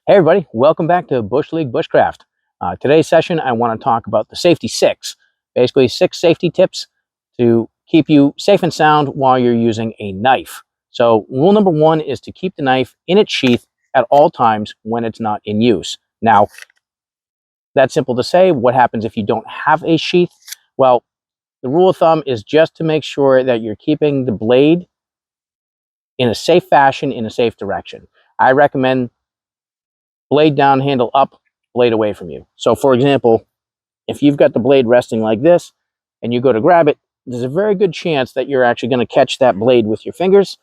Hey everybody, welcome back to Bush League Bushcraft. Today's session, I want to talk about the safety six. Basically, 6 safety tips to keep you safe and sound while you're using a knife. So rule number 1 is to keep the knife in its sheath at all times when it's not in use. Now, that's simple to say. What happens if you don't have a sheath? Well, the rule of thumb is just to make sure that you're keeping the blade in a safe fashion, in a safe direction. I recommend blade down, handle up, blade away from you. So for example, if you've got the blade resting like this and you go to grab it, there's a very good chance that you're actually going to catch that blade with your fingers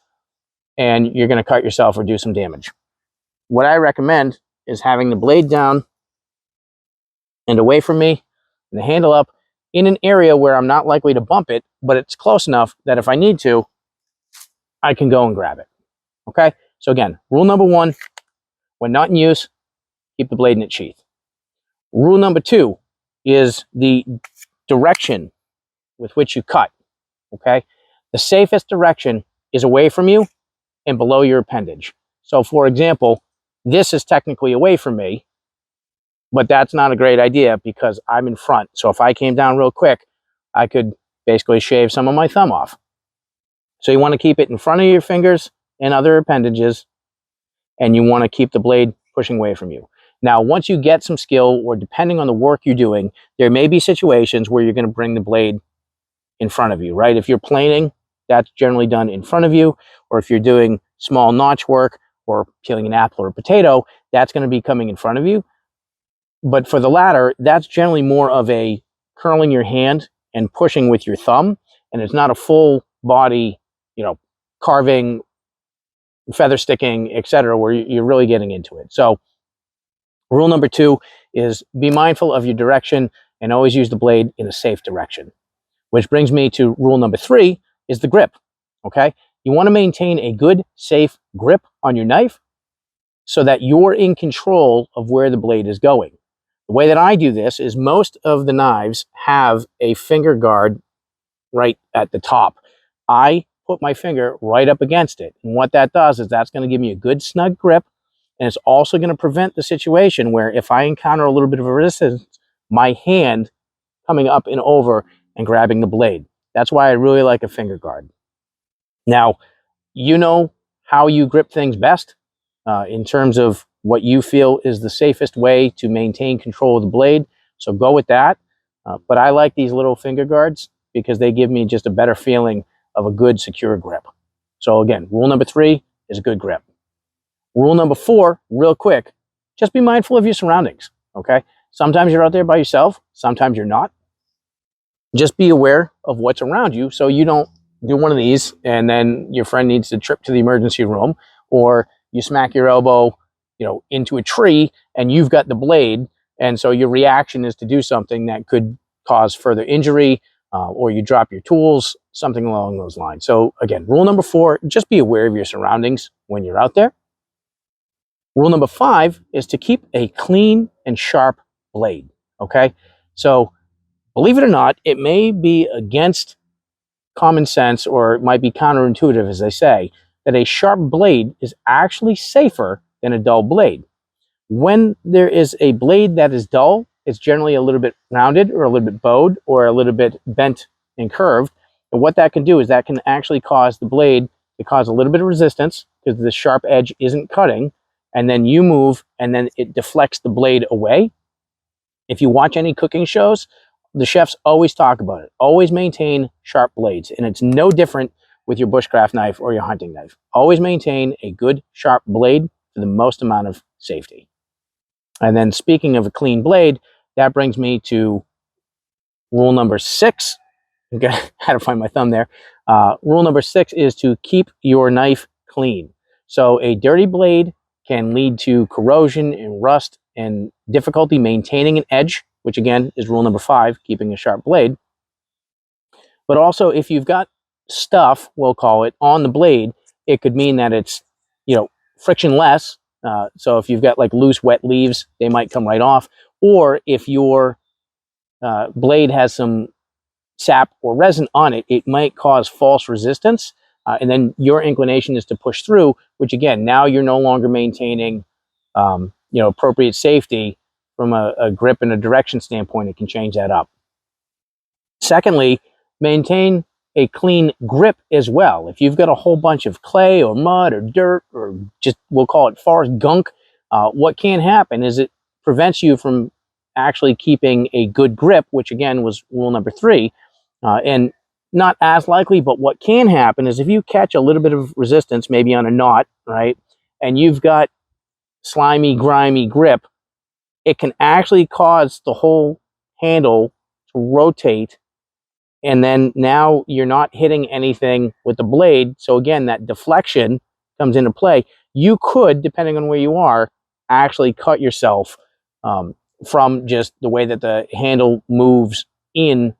and you're going to cut yourself or do some damage. What I recommend is having the blade down and away from me and the handle up in an area where I'm not likely to bump it, but it's close enough that if I need to, I can go and grab it. Okay? So again, rule number 1, when not in use, keep the blade in its sheath. Rule number 2 is the direction with which you cut, okay? The safest direction is away from you and below your appendage. So for example, this is technically away from me, but that's not a great idea because I'm in front. So if I came down real quick, I could basically shave some of my thumb off. So you want to keep it in front of your fingers and other appendages, and you want to keep the blade pushing away from you. Now, once you get some skill, or depending on the work you're doing, there may be situations where you're going to bring the blade in front of you, right? If you're planing, that's generally done in front of you, or if you're doing small notch work or peeling an apple or a potato, that's going to be coming in front of you. But for the latter, that's generally more of a curling your hand and pushing with your thumb, and it's not a full body, carving, feather sticking, etc., where you're really getting into it. So rule number 2 is be mindful of your direction and always use the blade in a safe direction. Which brings me to rule number 3 is the grip, okay? You want to maintain a good, safe grip on your knife so that you're in control of where the blade is going. The way that I do this is most of the knives have a finger guard right at the top. I put my finger right up against it. And what that does is that's going to give me a good snug grip. And it's also going to prevent the situation where if I encounter a little bit of a resistance, my hand coming up and over and grabbing the blade. That's why I really like a finger guard. Now, you know how you grip things best in terms of what you feel is the safest way to maintain control of the blade. So go with that. But I like these little finger guards because they give me just a better feeling of a good, secure grip. So again, rule number 3 is a good grip. Rule number 4, real quick, just be mindful of your surroundings, okay? Sometimes you're out there by yourself, sometimes you're not. Just be aware of what's around you so you don't do one of these and then your friend needs to trip to the emergency room, or you smack your elbow, into a tree and you've got the blade, and so your reaction is to do something that could cause further injury, or you drop your tools, something along those lines. So again, rule number 4, just be aware of your surroundings when you're out there. Rule number 5 is to keep a clean and sharp blade, okay? So believe it or not, it may be against common sense, or it might be counterintuitive, as they say, that a sharp blade is actually safer than a dull blade. When there is a blade that is dull, it's generally a little bit rounded or a little bit bowed or a little bit bent and curved. And what that can do is that can actually cause the blade to cause a little bit of resistance because the sharp edge isn't cutting, and then you move and then it deflects the blade away. If you watch any cooking shows, the chefs always talk about it. Always maintain sharp blades, and it's no different with your bushcraft knife or your hunting knife. Always maintain a good sharp blade for the most amount of safety. And then speaking of a clean blade, that brings me to rule number 6. I had to find my thumb there. Rule number 6 is to keep your knife clean. So a dirty blade can lead to corrosion and rust and difficulty maintaining an edge, which again is rule number 5, keeping a sharp blade. But also if you've got stuff, we'll call it, on the blade, it could mean that it's, frictionless. So if you've got like loose, wet leaves, they might come right off. Or if your blade has some sap or resin on it, it might cause false resistance. And then your inclination is to push through, which again, now you're no longer maintaining appropriate safety from a grip and a direction standpoint, it can change that up. Secondly, maintain a clean grip as well. If you've got a whole bunch of clay or mud or dirt, or just, we'll call it forest gunk, what can happen is it prevents you from actually keeping a good grip, which again was rule number 3. And not as likely, but what can happen is if you catch a little bit of resistance, maybe on a knot, right, and you've got slimy, grimy grip, it can actually cause the whole handle to rotate, and then now you're not hitting anything with the blade. So again, that deflection comes into play. You could, depending on where you are, actually cut yourself from just the way that the handle moves in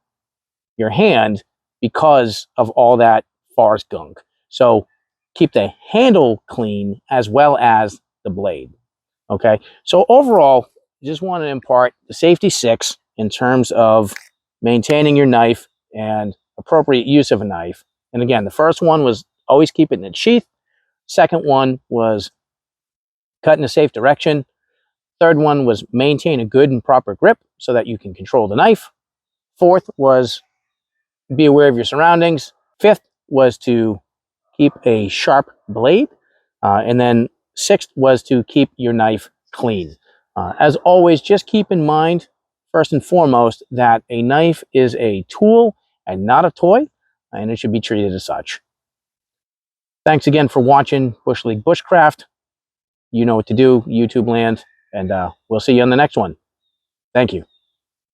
your hand because of all that forest gunk. So keep the handle clean as well as the blade. Okay, so overall, just want to impart the safety 6 in terms of maintaining your knife and appropriate use of a knife. And again, the first one was always keep it in its sheath. Second one was cut in a safe direction. Third one was maintain a good and proper grip so that you can control the knife. Fourth was be aware of your surroundings. Fifth was to keep a sharp blade. And then sixth was to keep your knife clean. As always, just keep in mind, first and foremost, that a knife is a tool and not a toy, and it should be treated as such. Thanks again for watching Bush League Bushcraft. You know what to do, YouTube land, and we'll see you on the next one. Thank you.